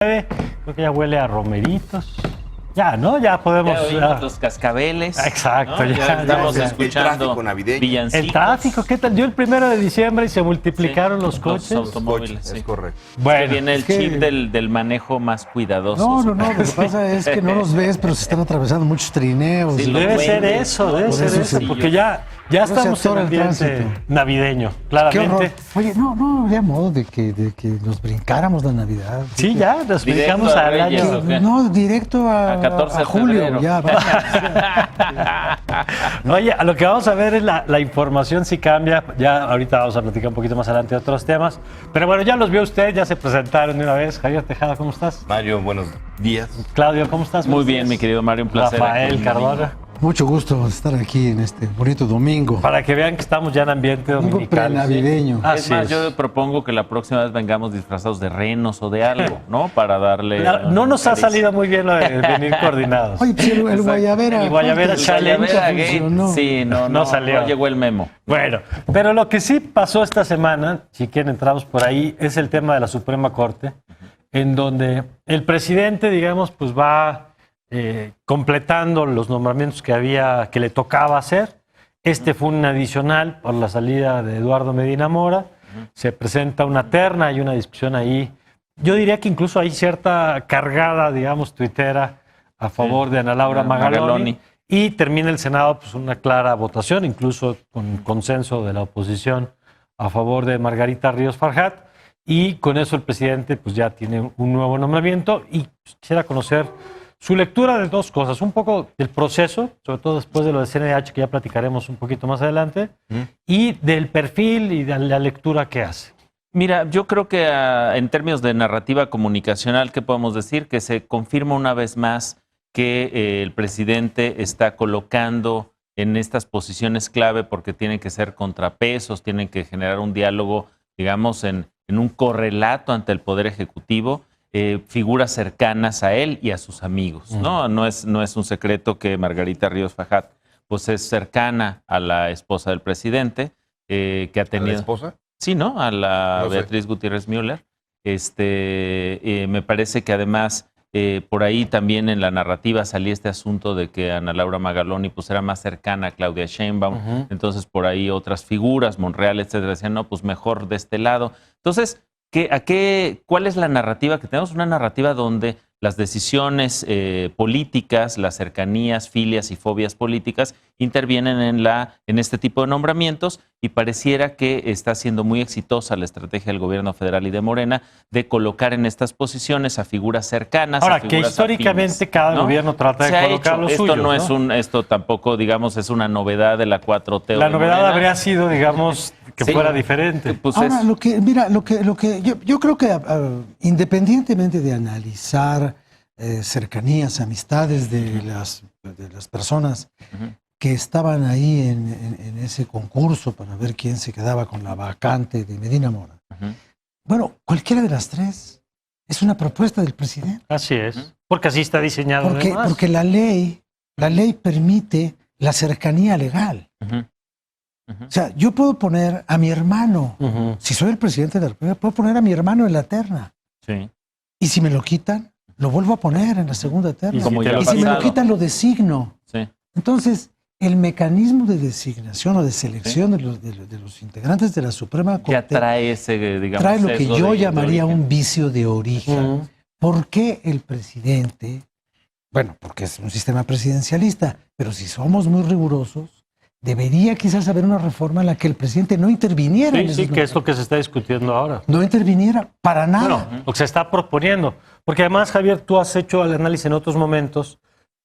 Creo que ya huele a romeritos. Ya, ¿no? Ya podemos... Ya oímos los cascabeles. Exacto, ¿no? Ya estamos ya. escuchando villancicos. El tráfico, ¿qué tal? Yo el 1 de diciembre y se multiplicaron los coches. Los automóviles, sí. Es correcto. Bueno, que viene el chip del manejo más cuidadoso. No, lo que pasa es que no los ves, pero se están atravesando muchos trineos. Sí, debe los ser duendes, eso, ¿no? debe Por ser eso eso, sí. porque ya estamos en el ambiente tránsito. navideño, Qué horror. claramente. Oye, no había modo de que nos brincamos la Navidad. Sí, ya, nos Directo dedicamos a al Reyes, año. ¿o qué? No, directo A 14 de a julio. febrero. Ya, Oye, a lo que vamos a ver es la información si cambia. Ya ahorita vamos a platicar un poquito más adelante de otros temas. Pero bueno, ya los vio usted, ya se presentaron de una vez. Javier Tejada, ¿cómo estás? Mario, buenos días. Claudio, ¿cómo estás? Muy bien, mi querido Mario, un placer. Rafael aquí. Cardona. mucho gusto estar aquí en este bonito domingo. Para que vean que estamos ya en ambiente Domingo dominical. prenavideño. Sí. Es más, yo propongo que la próxima vez vengamos disfrazados de renos o de algo, ¿no? Para darle... No nos ha caricia. salido muy bien lo de venir coordinados. Oye, pues el Guayabera. El Guayabera ¿cuánto? Challenge Guayabera Gate, funcionó. sí, no salió. No llegó el memo. Bueno, pero lo que sí pasó esta semana, si quieren entramos por ahí, es el tema de la Suprema Corte, en donde el presidente, digamos, pues va completando los nombramientos que le tocaba hacer. Este fue un adicional por la salida de Eduardo Medina Mora. Se presenta una terna y una discusión ahí. Yo diría que incluso hay cierta cargada, digamos, tuitera a favor de Ana Laura Magaloni. Y termina el Senado pues una clara votación, incluso con consenso de la oposición a favor de Margarita Ríos Farjat. Y con eso el presidente pues ya tiene un nuevo nombramiento. Y quisiera conocer su lectura de dos cosas. Un poco del proceso, sobre todo después de lo de CNDH, que ya platicaremos un poquito más adelante. Y del perfil y de la lectura que hace. Mira, yo creo que en términos de narrativa comunicacional, ¿qué podemos decir? Que se confirma una vez más que el presidente está colocando en estas posiciones clave porque tienen que ser contrapesos, tienen que generar un diálogo, digamos, en un correlato ante el Poder Ejecutivo, figuras cercanas a él y a sus amigos, ¿no? No es un secreto que Margarita Ríos Farjat pues es cercana a la esposa del presidente, que ha tenido... ¿A la esposa? Sí, ¿no? A la No sé. Beatriz Gutiérrez Müller. Me parece que además por ahí también en la narrativa salía este asunto de que Ana Laura Magaloni pues era más cercana a Claudia Sheinbaum. Entonces por ahí otras figuras, Monreal, etcétera, decían, no, pues mejor de este lado. Entonces, ¿cuál es la narrativa que tenemos? Una narrativa donde las decisiones políticas, las cercanías, filias y fobias políticas intervienen en este tipo de nombramientos y pareciera que está siendo muy exitosa la estrategia del gobierno federal y de Morena de colocar en estas posiciones a figuras cercanas. Ahora, a que figuras históricamente afines, cada ¿no? gobierno trata de Se ha colocar hecho. lo Esto suyo, esto tampoco, digamos, es una novedad de la 4T. La de novedad Morena. habría sido, digamos, que Sí. fuera diferente. Pues Ahora, es- yo creo que independientemente de analizar cercanías, amistades de las personas que estaban ahí en ese concurso para ver quién se quedaba con la vacante de Medina Mora. Bueno, cualquiera de las tres es una propuesta del presidente. Así es. Porque así está diseñado. además. Porque la ley permite la cercanía legal. O sea, yo puedo poner a mi hermano, si soy el presidente de la República, puedo poner a mi hermano en la terna. Sí. Y si me lo quitan, lo vuelvo a poner en la segunda terna. Y como ya y ha si me lo pasado. quitan, lo designo. Sí. Entonces, el mecanismo de designación o de selección de los integrantes de la Suprema Ya Corte trae ese, digamos, trae lo que sesgo yo de llamaría origen. un vicio de origen. ¿Por qué el presidente? Bueno, porque es un sistema presidencialista, pero si somos muy rigurosos, debería quizás haber una reforma en la que el presidente no interviniera. en Sí, esos que es lo que se está discutiendo ahora. no interviniera para nada. Bueno, lo que se está proponiendo. Porque además, Javier, tú has hecho el análisis en otros momentos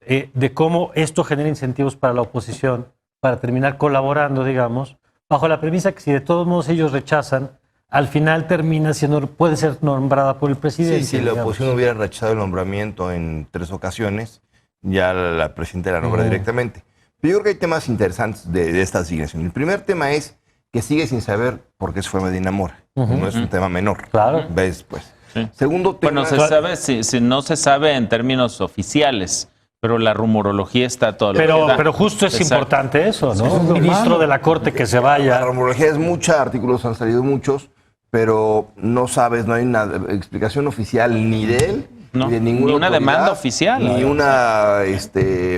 de cómo esto genera incentivos para la oposición, para terminar colaborando, digamos, bajo la premisa que si de todos modos ellos rechazan, al final termina siendo, puede ser nombrada por el presidente. Sí, si la digamos. oposición hubiera rechazado el nombramiento en 3 ocasiones, ya la presidenta la nombra directamente. Pero yo creo que hay temas interesantes de esta asignación. El primer tema es que sigue sin saber por qué se fue Medina Mora. No es un tema menor. Claro. Ves, pues. Sí. Segundo tema... Bueno, se sabe, si no se sabe en términos oficiales, pero la rumorología está todo lo que da. Pero justo es Exacto. importante eso, ¿no? Eso es Un lo ministro malo. de la Corte que se La vaya. rumorología es mucha, artículos han salido muchos, pero no sabes, no hay una explicación oficial ni de él, No, ni de ninguna ni una autoridad, demanda oficial. ni una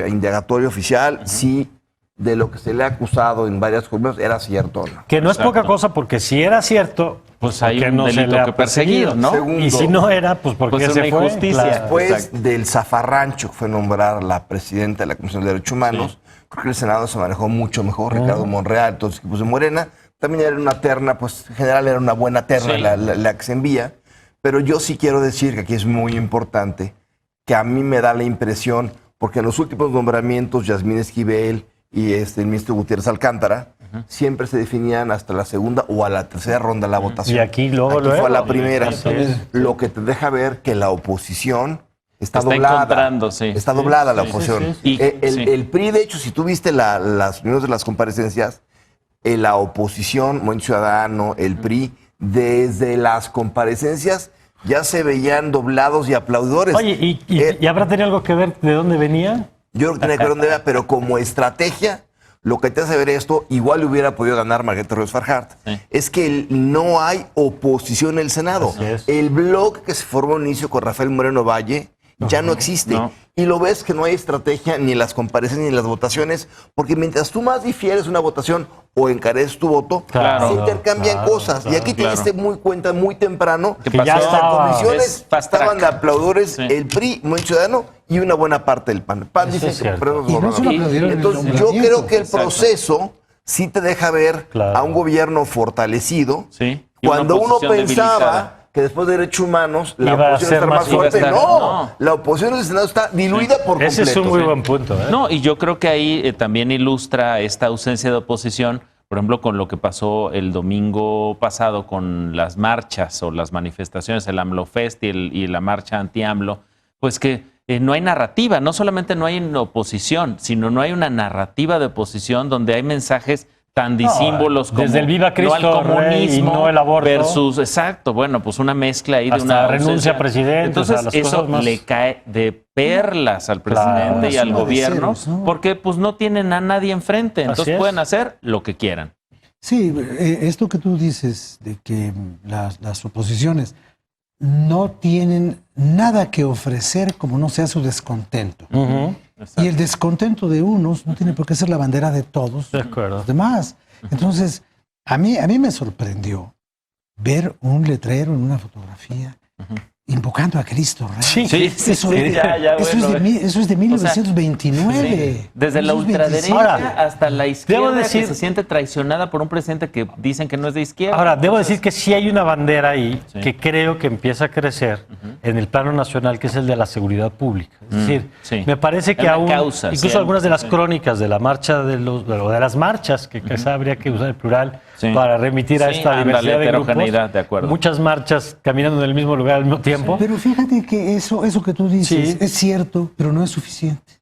indagatoria oficial, sí de lo que se le ha acusado en varias columnas era cierto o no. Que no es Exacto. poca cosa, porque si era cierto, Pues ¿por hay qué un no se delito le ha que perseguir, perseguido? ¿no? Segundo, Y si no era, pues ¿por qué Pues se una fue? injusticia. Claro. después Exacto. del zafarrancho que fue nombrar la presidenta de la Comisión de Derechos Humanos, creo que el Senado se manejó mucho mejor. Ricardo Monreal, todos los equipos de Morena, también era una terna, pues en general era una buena terna Sí. la que se envía. Pero yo sí quiero decir que aquí es muy importante, que a mí me da la impresión, porque en los últimos nombramientos, Yasmín Esquivel y el ministro Gutiérrez Alcántara, siempre se definían hasta la segunda o a la tercera ronda la votación. Y aquí luego, Aquí fue a luego. la primera. Así es. Lo que te deja ver que la oposición está Está doblada. encontrando, sí. Está doblada la Sí, oposición. sí, sí. Y- sí. El PRI, de hecho, si tú viste las reuniones de las comparecencias, la oposición, Movimiento Ciudadano, el PRI, desde las comparecencias ya se veían doblados y aplaudidores. Oye, ¿y habrá tenido algo que ver de dónde venía? Yo creo que tiene que ver dónde va, pero como estrategia, lo que te hace ver esto, igual le hubiera podido ganar Margarita Ríos Farjat, Sí. es que no hay oposición en el Senado. Así es. El bloque que se formó al inicio con Rafael Moreno Valle ya no existe. No. Y lo ves que no hay estrategia ni en las comparecencias ni en las votaciones, porque mientras tú más difieres una votación o encareces tu voto, Claro, se intercambian claro, cosas. Y aquí te claro. diste muy cuenta muy temprano ¿Qué que pasó? ya en las estaba- comisiones Es fast track. estaban de aplaudores Sí. el PRI, Movimiento Ciudadano y una buena parte del PAN. El PAN Eso dice es que cierto. pero no es Y no gobernador. solo aplaudieron el Entonces, yo nombramiento. creo que el Exacto. proceso sí te deja ver Claro. a un gobierno fortalecido. Sí. Y una Cuando uno oposición pensaba debilitada. que después de derechos humanos la Iba a oposición ser está más más fuerte. fuerte. No, No. la oposición del Senado está diluida por completo. Ese es un muy Sí. buen punto. ¿eh? No, y yo creo que ahí también ilustra esta ausencia de oposición, por ejemplo, con lo que pasó el domingo pasado con las marchas o las manifestaciones, el AMLO Fest y la marcha anti-AMLO, pues que no hay narrativa, no solamente no hay una oposición, sino no hay una narrativa de oposición donde hay mensajes tan disímbolos como desde el Viva Cristo no al Rey y comunismo no el aborto. versus, exacto, bueno, pues una mezcla ahí de Hasta una renuncia ausencia. a presidente, Entonces o sea, las eso cosas más- le cae de perlas al presidente Claro. y al Una suma de gobierno, ceros, ¿no? porque pues no tienen a nadie enfrente, Así entonces es. pueden hacer lo que quieran. Sí, esto que tú dices de que las oposiciones no tienen nada que ofrecer como no sea su descontento. Ujú. Y el descontento de unos no tiene por qué ser la bandera de todos De acuerdo. los demás. Entonces, a mí me sorprendió ver un letrero en una fotografía invocando a Cristo Rey. Sí, Sí, Eso, sí, ya, eso bueno, es de 1929. Sí. Desde la Eso es ultraderecha 25. Ahora, hasta la izquierda debo decir- que se siente traicionada por un presidente que dicen que no es de izquierda. Ahora, debo decir que sí hay una bandera ahí Sí. que creo que empieza a crecer en el plano nacional, que es el de la seguridad pública. Es decir, sí. me parece que Es una aún, causa, incluso sí. algunas de las Sí. crónicas de la marcha o de las marchas, que quizá habría que usar el plural Sí. para remitir a Sí, esta ándale, diversidad de grupos. heterogeneidad, de acuerdo. Muchas marchas caminando en el mismo lugar al mismo tiempo. Pero fíjate que eso que tú dices Sí. es cierto, pero no es suficiente.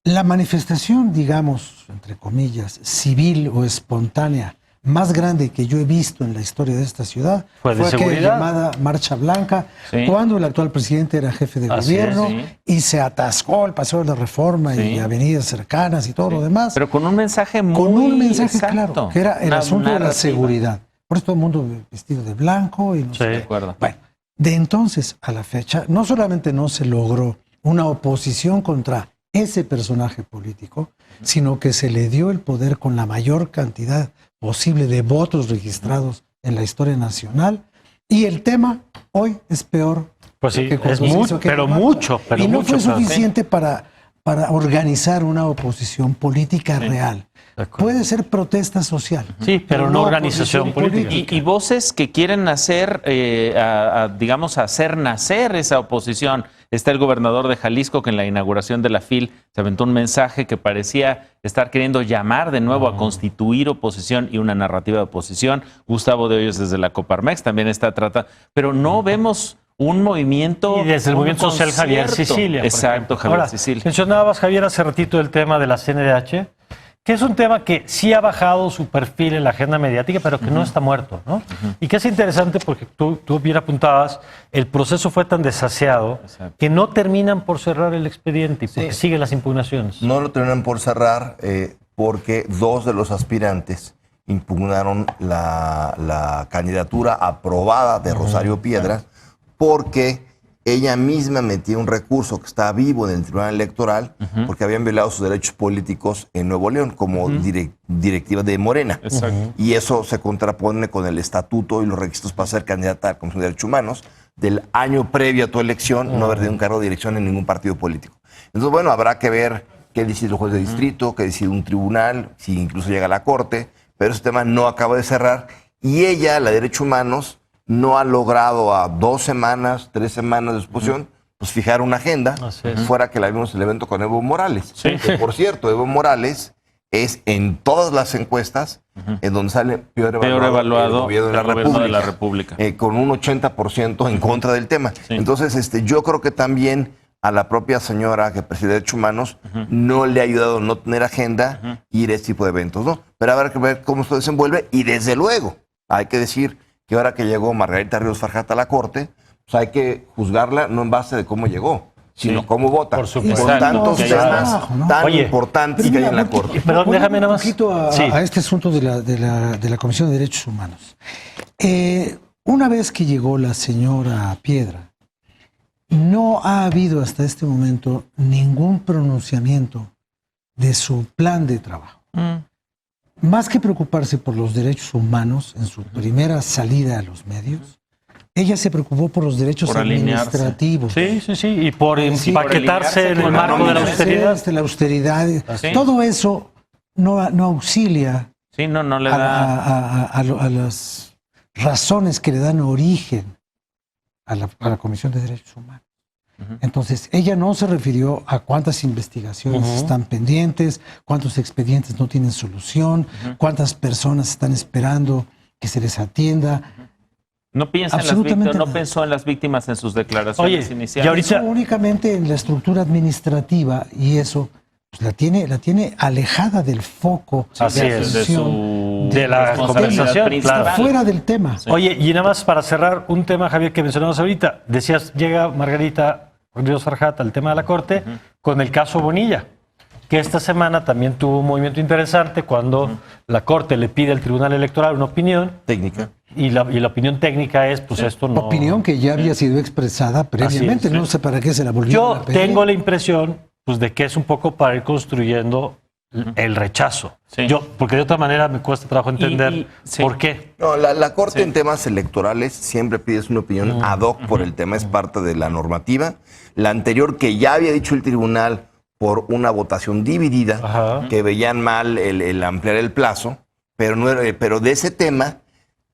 La manifestación, digamos, entre comillas, civil o espontánea, más grande que yo he visto en la historia de esta ciudad Fue de aquella seguridad. llamada Marcha Blanca, Sí. cuando el actual presidente era jefe de Así es, gobierno sí. y se atascó el Paseo de la Reforma Sí. y avenidas cercanas y todo lo demás. Pero con un mensaje muy con un mensaje exacto. claro, que era el Una asunto de la narrativa. seguridad. Por eso todo el mundo vestido de blanco y no Sí. sé De qué. acuerdo. Bueno, de entonces a la fecha, no solamente no se logró una oposición contra ese personaje político, sino que se le dio el poder con la mayor cantidad posible de votos registrados en la historia nacional. Y el tema hoy es peor. Pues sí, que cuando es se hizo mucho, aquella pero marcha. mucho, pero y no mucho. fue pero- suficiente para organizar una oposición política real. De acuerdo. Puede ser protesta social. Sí, pero no organización oposición política. Y voces que quieren hacer, digamos, hacer nacer esa oposición. Está el gobernador de Jalisco que en la inauguración de la FIL se aventó un mensaje que parecía estar queriendo llamar de nuevo a constituir oposición y una narrativa de oposición. Gustavo de Hoyos desde la Coparmex también está tratando, pero no vemos un movimiento. Y desde el un movimiento social Javier concierto. Sicilia. por Exacto, ejemplo. Javier Ahora, Sicilia. mencionabas, Javier, hace ratito el tema de la CNDH, que es un tema que sí ha bajado su perfil en la agenda mediática, pero que no está muerto, ¿no? Y que es interesante porque tú bien apuntabas, el proceso fue tan desaseado Exacto. que no terminan por cerrar el expediente y porque siguen las impugnaciones. No lo terminan por cerrar porque dos de los aspirantes impugnaron la candidatura aprobada de Rosario Piedra porque ella misma metía un recurso que está vivo en el Tribunal Electoral porque habían violado sus derechos políticos en Nuevo León como directiva de Morena. Exacto. Y eso se contrapone con el estatuto y los requisitos para ser candidata a la Comisión de Derechos Humanos del año previo a tu elección, no haber tenido un cargo de dirección en ningún partido político. Entonces, bueno, habrá que ver qué decide el juez de distrito, qué decide un tribunal, si incluso llega a la Corte, pero ese tema no acaba de cerrar. Y ella, la de Derechos Humanos, no ha logrado a 2 semanas, 3 semanas de exposición, pues fijar una agenda, fuera que la vimos en el evento con Evo Morales. Sí. Que, por cierto, Evo Morales es en todas las encuestas en donde sale peor evaluado el gobierno de la República. Con un 80% en contra del tema. Sí. Entonces, yo creo que también a la propia señora que preside Derechos Humanos no le ha ayudado a no tener agenda ir a este tipo de eventos, ¿no? Pero habrá que ver cómo se desenvuelve y desde luego hay que decir que ahora que llegó Margarita Ríos Farjat a la Corte, pues hay que juzgarla no en base de cómo llegó, sino cómo vota. Por supuesto. Con tantos Que temas tan importantes que hay en la Corte. Perdón, déjame nada más. Un poquito a este asunto de la Comisión de Derechos Humanos. Una vez que llegó la señora Piedra, no ha habido hasta este momento ningún pronunciamiento de su plan de trabajo. Más que preocuparse por los derechos humanos en su primera salida a los medios, ella se preocupó por los derechos administrativos. Sí, y por por empaquetarse en el con marco de la austeridad. La austeridad. Sí. Todo eso no auxilia Sí, no le da. a las razones que le dan origen a la Comisión de Derechos Humanos. Entonces, ella no se refirió a cuántas investigaciones están pendientes, cuántos expedientes no tienen solución, cuántas personas están esperando que se les atienda. No piensa en las víctimas, no pensó en las víctimas en sus declaraciones iniciales. Y ahorita Pensó únicamente en la estructura administrativa y eso pues, la tiene alejada del foco Así de es, atención de la responsabilidad conversación, principal. claro. fuera del tema. Sí. Oye, y nada más para cerrar un tema, Javier, que mencionamos ahorita. Decías, llega Margarita Ríos Farjat al tema de la Corte con el caso Bonilla, que esta semana también tuvo un movimiento interesante cuando la Corte le pide al Tribunal Electoral una opinión Técnica. y la opinión técnica es, pues esto no... Opinión que ya había sido expresada previamente, Así es, no sé para qué se la volvieron Yo a pedir. tengo la impresión pues, de que es un poco para ir construyendo el rechazo. Sí. Porque de otra manera me cuesta trabajo entender sí. por qué. No, la Corte en temas electorales siempre pides una opinión ad hoc por el tema, es parte de la normativa. La anterior que ya había dicho el tribunal por una votación dividida, que veían mal el ampliar el plazo, pero de ese tema,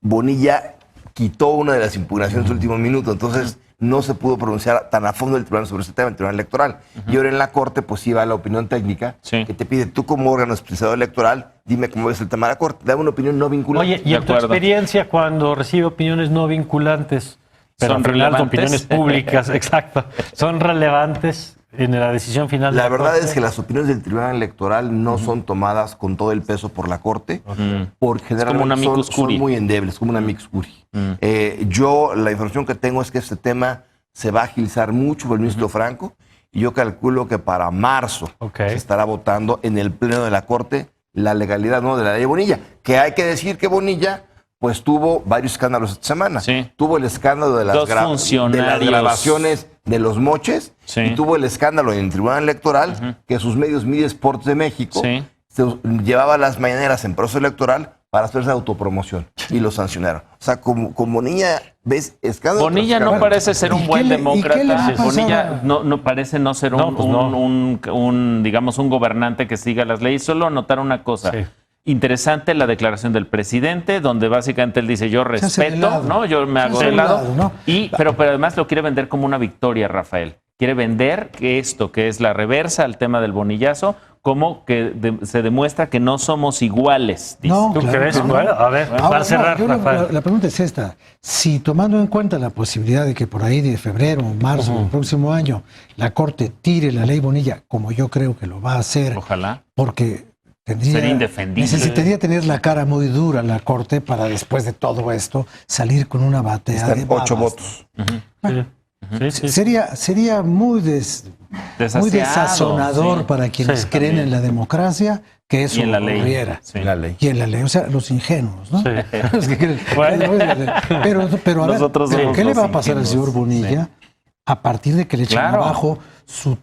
Bonilla quitó una de las impugnaciones del último minuto, entonces no se pudo pronunciar tan a fondo el tribunal sobre ese tema, el tribunal electoral. Y ahora en la Corte, pues sí va la opinión técnica, que te pide, tú como órgano especializado electoral, dime cómo ves el tema de la Corte, dame una opinión no vinculante. Oye, y en tu experiencia cuando recibe opiniones no vinculantes, pero ¿Son al final relevantes? opiniones públicas, exacto, son relevantes en la decisión final? La de verdad Corte? es que las opiniones del tribunal electoral no son tomadas con todo el peso por la Corte, porque generalmente son muy endebles, como una amicus curiae. Yo, la información que tengo es que este tema se va a agilizar mucho por el ministro Franco, y yo calculo que para marzo se estará votando en el Pleno de la Corte la legalidad de la ley Bonilla, que hay que decir que Bonilla pues tuvo varios escándalos esta semana. Sí. Tuvo el escándalo de las grabaciones de los moches, y tuvo el escándalo en el Tribunal Electoral que sus medios Media Sports de México se llevaba las mañaneras en proceso electoral para hacerse autopromoción y lo sancionaron. O sea, como Bonilla, ¿ves? Escándalo. Bonilla no parece ser un buen demócrata. Bonilla no parece no ser digamos, un gobernante que siga las leyes. Solo anotar una cosa. Interesante la declaración del presidente, donde básicamente él dice, yo respeto, ¿no? Yo me hago de lado. ¿No? Pero además lo quiere vender como una victoria, Rafael. Quiere vender que esto, que es la reversa al tema del bonillazo, como que se demuestra que no somos iguales. Dice. No, ¿Tú crees? no. Bueno, a ver, para cerrar, Rafael. La pregunta es esta. Si tomando en cuenta la posibilidad de que por ahí de febrero o marzo del próximo año la Corte tire la ley Bonilla, como yo creo que lo va a hacer. Ojalá. Porque sería indefendible. Necesitaría tener la cara muy dura la Corte para después de todo esto salir con una batea de 8 votos. Bueno, sería muy Desasiado, desazonador sí. para quienes Sí, creen también. en la democracia que eso Y en la ley. ocurriera. Sí. La ley. Y en la ley, o sea, los ingenuos, ¿no? Sí. Los que creen- Bueno. pero a ver, Nosotros ¿pero somos ¿qué le los va a pasar al señor ingenuos? Bonilla a partir de que le echen Claro. abajo su O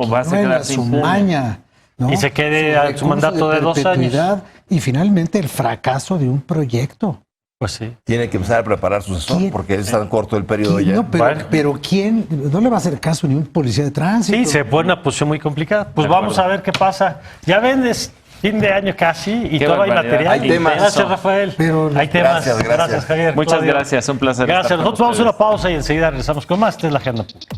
vas a triquiñuela, quedarse su impune. maña? ¿no? Y se quede a su recurso mandato de 2 años. perpetuidad Y finalmente el fracaso de un proyecto. Pues sí. Tiene que empezar a preparar su asesor ¿Quién? porque es tan corto el periodo ya. No, Bueno. pero ¿quién? No le va a hacer caso ni un policía de tránsito. Sí, se pone una posición muy complicada. Pues De vamos acuerdo. a ver qué pasa. Ya ven, es fin de año casi y Qué todavía hay barbaridad. material. Hay temas. Gracias, Rafael. Pero- hay temas. Gracias, gracias. Javier. Muchas Claudio. gracias, un placer. estar Gracias. con Nosotros vamos a una ustedes. pausa y enseguida regresamos con más. Esta es la agenda pública.